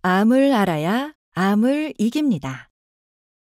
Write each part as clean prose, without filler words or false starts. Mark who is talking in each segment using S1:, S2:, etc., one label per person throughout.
S1: 암을 알아야 암을 이깁니다.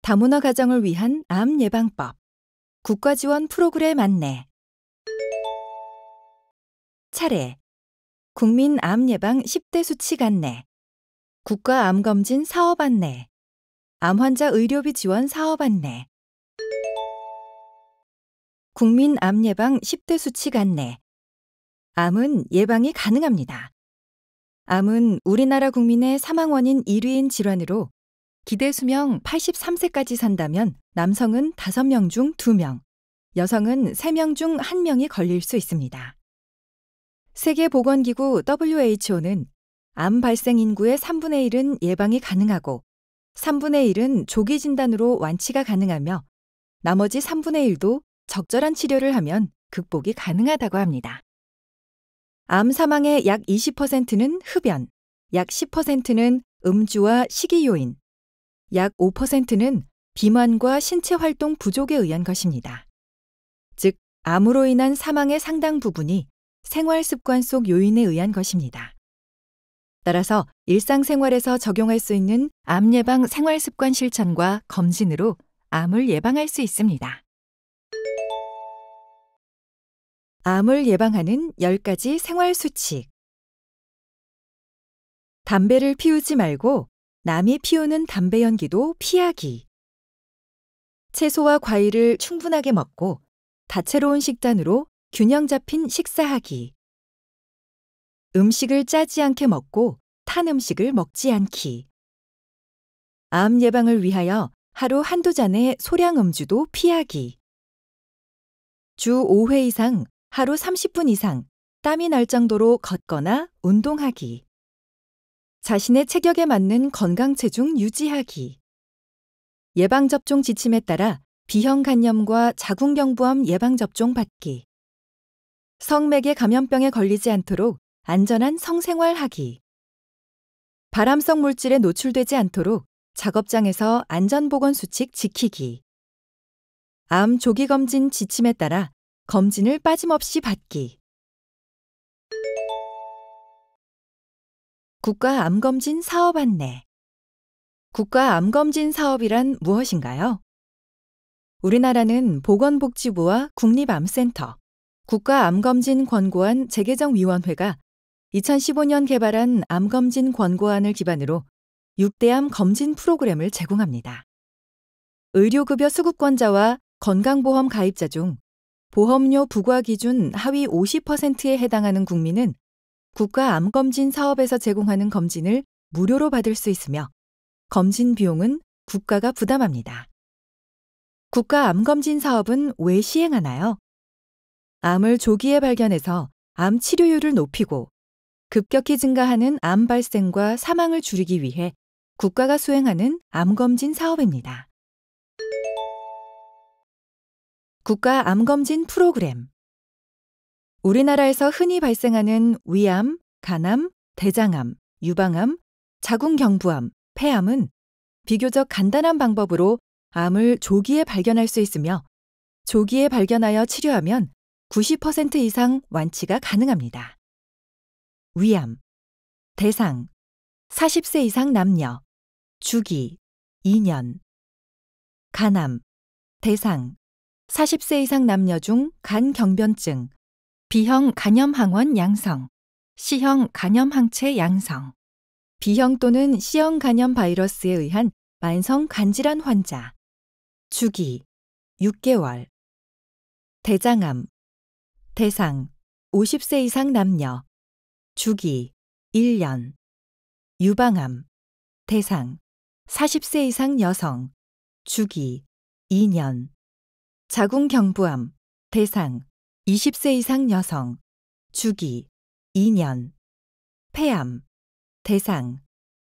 S1: 다문화 가정을 위한 암 예방법. 국가지원 프로그램 안내. 차례. 국민 암 예방 10대 수칙 안내. 국가 암검진 사업 안내. 암 환자 의료비 지원 사업 안내. 국민 암 예방 10대 수칙 안내. 암은 예방이 가능합니다. 암은 우리나라 국민의 사망 원인 1위인 질환으로 기대 수명 83세까지 산다면 남성은 5명 중 2명, 여성은 3명 중 1명이 걸릴 수 있습니다. 세계보건기구 WHO는 암 발생 인구의 3분의 1은 예방이 가능하고 3분의 1은 조기 진단으로 완치가 가능하며 나머지 3분의 1도 적절한 치료를 하면 극복이 가능하다고 합니다. 암 사망의 약 20%는 흡연, 약 10%는 음주와 식이 요인, 약 5%는 비만과 신체 활동 부족에 의한 것입니다. 즉, 암으로 인한 사망의 상당 부분이 생활 습관 속 요인에 의한 것입니다. 따라서 일상생활에서 적용할 수 있는 암 예방 생활 습관 실천과 검진으로 암을 예방할 수 있습니다. 암을 예방하는 10가지 생활 수칙. 담배를 피우지 말고 남이 피우는 담배 연기도 피하기. 채소와 과일을 충분하게 먹고 다채로운 식단으로 균형 잡힌 식사하기. 음식을 짜지 않게 먹고 탄 음식을 먹지 않기. 암 예방을 위하여 하루 한두 잔의 소량 음주도 피하기. 주 5회 이상 하루 30분 이상 땀이 날 정도로 걷거나 운동하기. 자신의 체격에 맞는 건강 체중 유지하기. 예방접종 지침에 따라 B형 간염과 자궁경부암 예방접종 받기. 성매개 감염병에 걸리지 않도록 안전한 성생활하기. 발암성 물질에 노출되지 않도록 작업장에서 안전보건수칙 지키기. 암 조기검진 지침에 따라 검진을 빠짐없이 받기. 국가 암검진 사업 안내. 국가 암검진 사업이란 무엇인가요? 우리나라는 보건복지부와 국립암센터, 국가암검진권고안 재개정위원회가 2015년 개발한 암검진 권고안을 기반으로 6대암 검진 프로그램을 제공합니다. 의료급여 수급권자와 건강보험 가입자 중 보험료 부과 기준 하위 50%에 해당하는 국민은 국가암검진 사업에서 제공하는 검진을 무료로 받을 수 있으며 검진 비용은 국가가 부담합니다. 국가암검진 사업은 왜 시행하나요? 암을 조기에 발견해서 암 치료율을 높이고 급격히 증가하는 암 발생과 사망을 줄이기 위해 국가가 수행하는 암검진 사업입니다. 국가 암검진 프로그램. 우리나라에서 흔히 발생하는 위암, 간암, 대장암, 유방암, 자궁경부암, 폐암은 비교적 간단한 방법으로 암을 조기에 발견할 수 있으며 조기에 발견하여 치료하면 90% 이상 완치가 가능합니다. 위암, 대상, 40세 이상 남녀, 주기, 2년. 간암, 대상, 40세 이상 남녀 중 간경변증, B형 간염항원 양성, C형 간염항체 양성, B형 또는 C형 간염 바이러스에 의한 만성 간질환 환자, 주기, 6개월. 대장암, 대상, 50세 이상 남녀, 주기, 1년. 유방암, 대상, 40세 이상 여성, 주기, 2년. 자궁경부암, 대상, 20세 이상 여성, 주기, 2년. 폐암, 대상,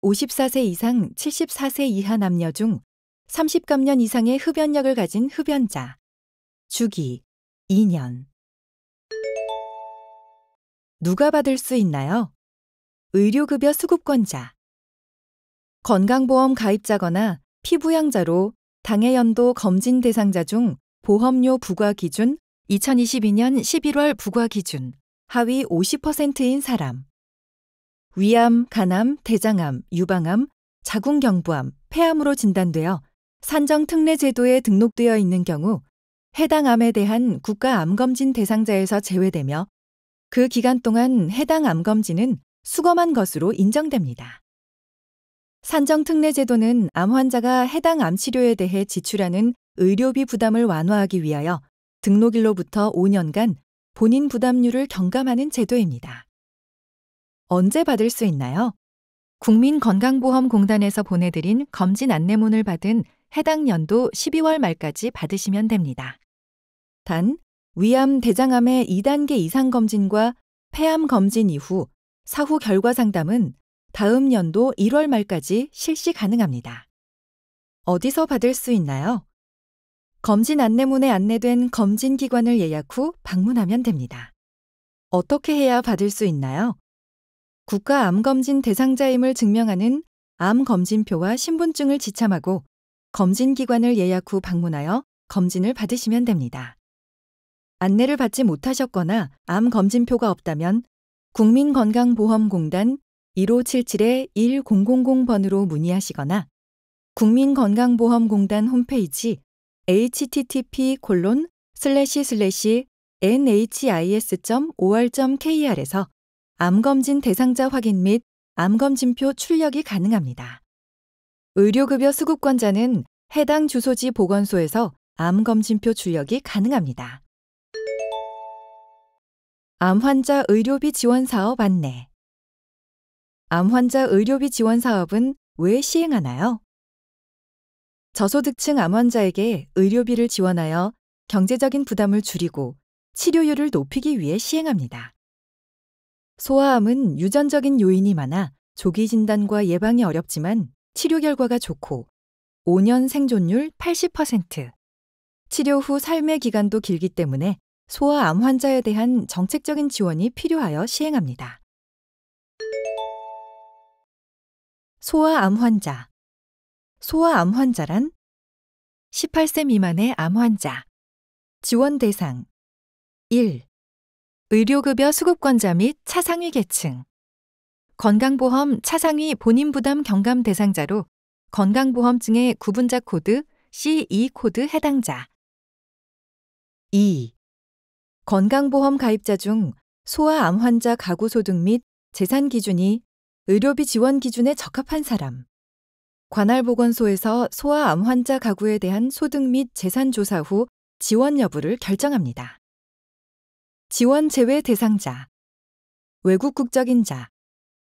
S1: 54세 이상 74세 이하 남녀 중 30감년 이상의 흡연력을 가진 흡연자, 주기, 2년. 누가 받을 수 있나요? 의료급여 수급권자, 건강보험 가입자거나 피부양자로 당해연도 검진 대상자 중 보험료 부과 기준 2022년 11월 부과 기준 하위 50%인 사람, 위암, 간암, 대장암, 유방암, 자궁경부암, 폐암으로 진단되어 산정특례제도에 등록되어 있는 경우 해당 암에 대한 국가암검진 대상자에서 제외되며 그 기간 동안 해당 암검진은 수검한 것으로 인정됩니다. 산정특례제도는 암 환자가 해당 암 치료에 대해 지출하는 의료비 부담을 완화하기 위하여 등록일로부터 5년간 본인 부담률을 경감하는 제도입니다. 언제 받을 수 있나요? 국민건강보험공단에서 보내드린 검진 안내문을 받은 해당 연도 12월 말까지 받으시면 됩니다. 단, 위암, 대장암의 2단계 이상 검진과 폐암 검진 이후 사후 결과 상담은 다음 연도 1월 말까지 실시 가능합니다. 어디서 받을 수 있나요? 검진 안내문에 안내된 검진기관을 예약 후 방문하면 됩니다. 어떻게 해야 받을 수 있나요? 국가암검진 대상자임을 증명하는 암검진표와 신분증을 지참하고 검진기관을 예약 후 방문하여 검진을 받으시면 됩니다. 안내를 받지 못하셨거나 암검진표가 없다면 국민건강보험공단 1577-1000번으로 문의하시거나 국민건강보험공단 홈페이지 http://nhis.or.kr에서 암검진 대상자 확인 및 암검진표 출력이 가능합니다. 의료급여 수급권자는 해당 주소지 보건소에서 암검진표 출력이 가능합니다. 암환자 의료비 지원 사업 안내. 암환자 의료비 지원 사업은 왜 시행하나요? 저소득층 암환자에게 의료비를 지원하여 경제적인 부담을 줄이고 치료율을 높이기 위해 시행합니다. 소아암은 유전적인 요인이 많아 조기 진단과 예방이 어렵지만 치료 결과가 좋고 5년 생존율 80%, 치료 후 삶의 기간도 길기 때문에 소아암 환자에 대한 정책적인 지원이 필요하여 시행합니다. 소아암 환자. 소아암 환자란 18세 미만의 암 환자. 지원 대상 1. 의료급여 수급권자 및 차상위 계층. 건강보험 차상위 본인 부담 경감 대상자로 건강보험증의 구분자 코드 CE 코드 해당자. 2. 건강보험 가입자 중 소아암 환자 가구 소득 및 재산 기준이 의료비 지원 기준에 적합한 사람. 관할 보건소에서 소아암 환자 가구에 대한 소득 및 재산 조사 후 지원 여부를 결정합니다. 지원 제외 대상자. 외국 국적인 자.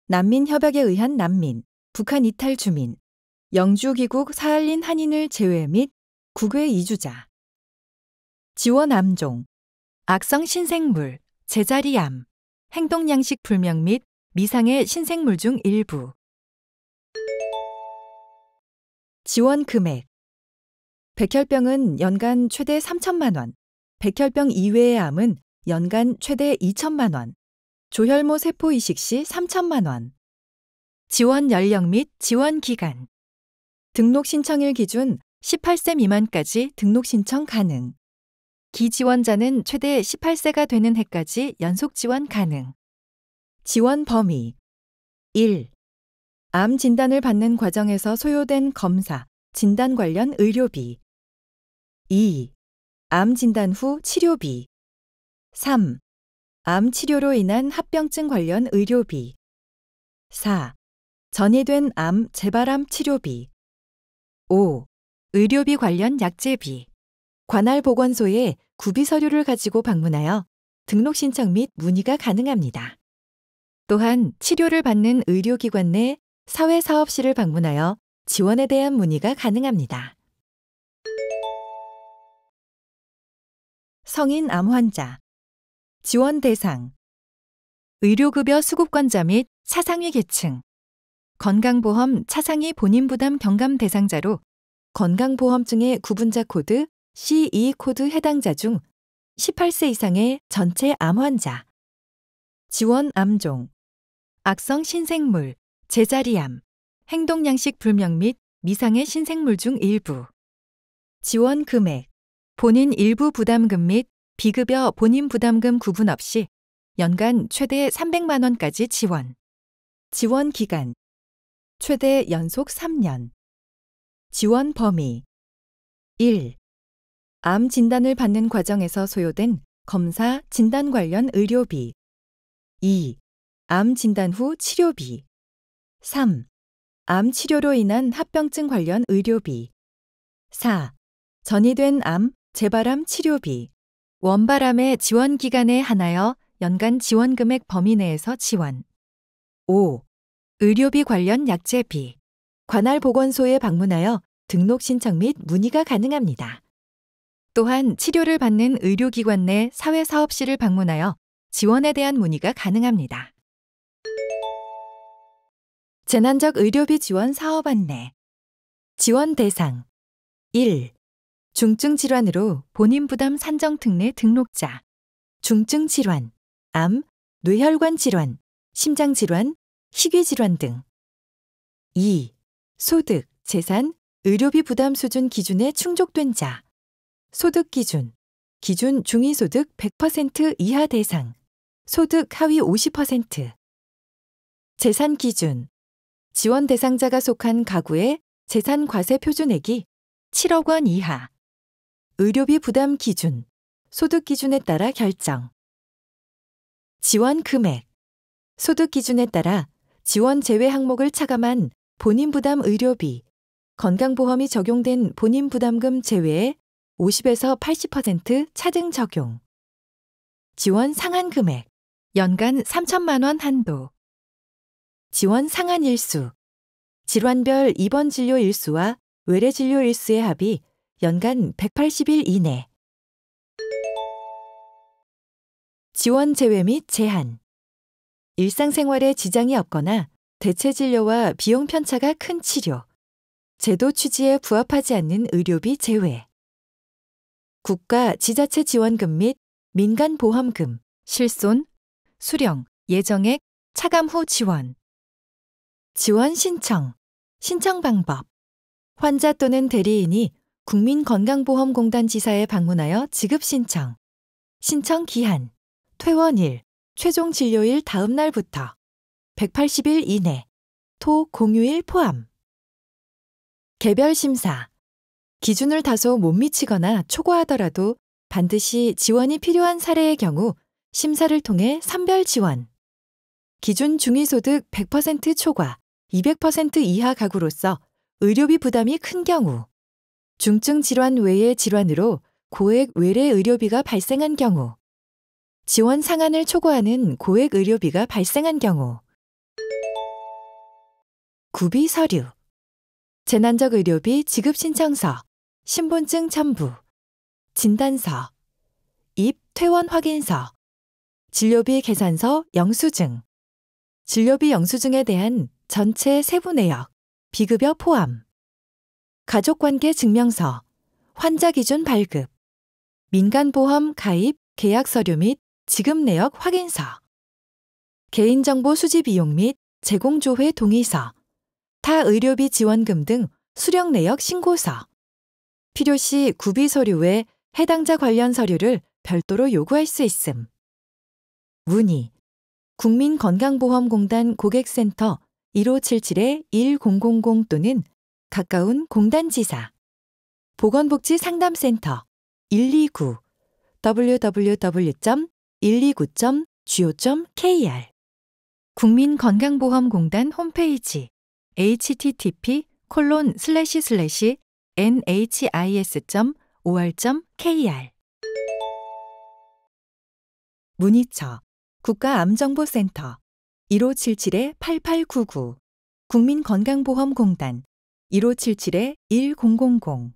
S1: 난민 협약에 의한 난민, 북한 이탈 주민, 영주 귀국 사할린 한인을 제외 및 국외 이주자. 지원 암종. 악성 신생물, 제자리암, 행동양식 불명 및 미상의 신생물 중 일부. 지원 금액. 백혈병은 연간 최대 3천만 원, 백혈병 이외의 암은 연간 최대 2천만 원, 조혈모 세포 이식 시 3천만 원. 지원 연령 및 지원 기간. 등록 신청일 기준 18세 미만까지 등록 신청 가능. 기지원자는 최대 18세가 되는 해까지 연속 지원 가능. 지원 범위. 1. 암 진단을 받는 과정에서 소요된 검사, 진단 관련 의료비. 2. 암 진단 후 치료비. 3. 암 치료로 인한 합병증 관련 의료비. 4. 전이된 암 재발암 치료비. 5. 의료비 관련 약제비. 관할 보건소에 구비 서류를 가지고 방문하여 등록 신청 및 문의가 가능합니다. 또한 치료를 받는 의료기관 내 사회사업실을 방문하여 지원에 대한 문의가 가능합니다. 성인 암 환자. 지원 대상. 의료급여 수급권자 및 차상위 계층. 건강보험 차상위 본인 부담 경감 대상자로 건강보험증의 구분자 코드 CE 코드 해당자 중 18세 이상의 전체 암 환자. 지원 암종. 악성 신생물, 제자리암, 행동양식 불명 및 미상의 신생물 중 일부. 지원 금액. 본인 일부 부담금 및 비급여 본인 부담금 구분 없이 연간 최대 300만 원까지 지원. 지원 기간 최대 연속 3년. 지원 범위 1. 암 진단을 받는 과정에서 소요된 검사, 진단 관련 의료비 2. 암 진단 후 치료비 3. 암 치료로 인한 합병증 관련 의료비 4. 전이된 암, 재발암 치료비 원발암의 지원 기간에 한하여 연간 지원 금액 범위 내에서 지원 5. 의료비 관련 약제비 관할 보건소에 방문하여 등록 신청 및 문의가 가능합니다. 또한 치료를 받는 의료기관 내 사회사업실을 방문하여 지원에 대한 문의가 가능합니다. 재난적 의료비 지원 사업 안내 지원 대상 1. 중증 질환으로 본인 부담 산정 특례 등록자 중증 질환, 암, 뇌혈관 질환, 심장 질환, 희귀 질환 등 2. 소득, 재산, 의료비 부담 수준 기준에 충족된 자 소득 기준, 기준 중위소득 100% 이하 대상, 소득 하위 50%. 재산 기준, 지원 대상자가 속한 가구의 재산 과세 표준액이 7억 원 이하. 의료비 부담 기준, 소득 기준에 따라 결정. 지원 금액, 소득 기준에 따라 지원 제외 항목을 차감한 본인 부담 의료비, 건강보험이 적용된 본인 부담금 제외에 50에서 80% 차등 적용. 지원 상한 금액, 연간 3천만 원 한도. 지원 상한 일수, 질환별 입원 진료 일수와 외래 진료 일수의 합이 연간 180일 이내. 지원 제외 및 제한. 일상생활에 지장이 없거나 대체 진료와 비용 편차가 큰 치료, 제도 취지에 부합하지 않는 의료비 제외. 국가 지자체 지원금 및 민간 보험금, 실손, 수령, 예정액, 차감 후 지원. 지원 신청, 신청 방법. 환자 또는 대리인이 국민건강보험공단 지사에 방문하여 지급 신청. 신청 기한, 퇴원일, 최종 진료일 다음 날부터 180일 이내, 토 공휴일 포함. 개별 심사. 기준을 다소 못 미치거나 초과하더라도 반드시 지원이 필요한 사례의 경우 심사를 통해 선별 지원. 기준 중위소득 100% 초과, 200% 이하 가구로서 의료비 부담이 큰 경우, 중증 질환 외의 질환으로 고액 외래 의료비가 발생한 경우, 지원 상한을 초과하는 고액 의료비가 발생한 경우. 구비 서류. 재난적 의료비 지급 신청서, 신분증 첨부, 진단서, 입 퇴원 확인서, 진료비 계산서 영수증, 진료비 영수증에 대한 전체 세부 내역, 비급여 포함, 가족관계 증명서, 환자 기준 발급, 민간보험 가입 계약 서류 및 지급 내역 확인서, 개인정보 수집 비용 및 제공 조회 동의서, 타 의료비 지원금 등 수령 내역 신고서. 필요시 구비 서류 외 해당자 관련 서류를 별도로 요구할 수 있음. 문의 국민건강보험공단 고객센터 1577-1000 또는 가까운 공단지사, 보건복지상담센터 129 www.129.go.kr 국민건강보험공단 홈페이지 http://nhis.or.kr 문의처 국가암정보센터 1577-8899 국민건강보험공단 1577-1000